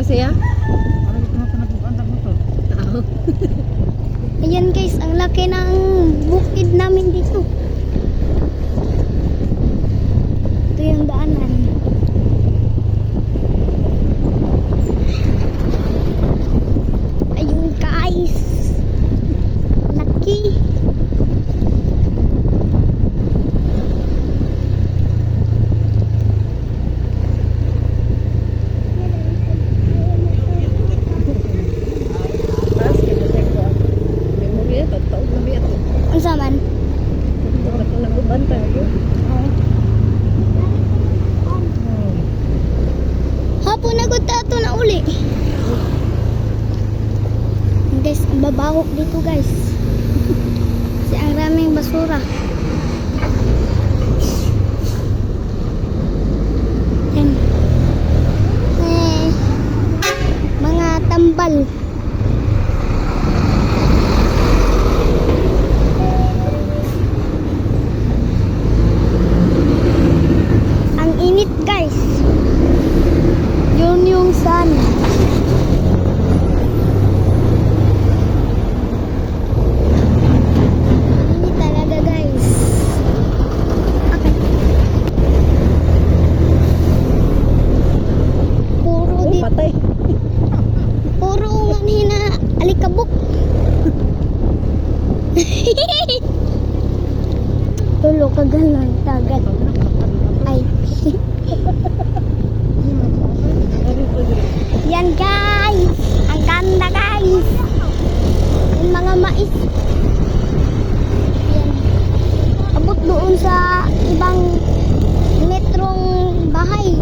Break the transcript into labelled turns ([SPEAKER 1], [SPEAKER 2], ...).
[SPEAKER 1] siya?
[SPEAKER 2] Parang ito na panabukan ng motor.
[SPEAKER 1] Oo.
[SPEAKER 3] Ayan guys, ang laki ng bukid namin dito. Ito yung daanan. Ayun guys. Laki.
[SPEAKER 1] Tapos, kinatay ko. Memory ito, taon na biya ito.
[SPEAKER 3] Ang saman?
[SPEAKER 1] Ito na kung nagubantay yun.
[SPEAKER 3] Hapon na gud tato na uli. Guys, ang babaho dito guys. Kasi ang raming basura. Yan. Mga tambal. Ang init guys. Yun yung sun. Ini talaga guys. Okay. Puro
[SPEAKER 1] Oh,
[SPEAKER 3] di,
[SPEAKER 1] patay.
[SPEAKER 3] puro manhina alikabok. Tulo kagalan tagal. Ay. Yan guys. Ang ganda guys. Yung mga mais. Yan. Abot doon sa ibang metrong bahay.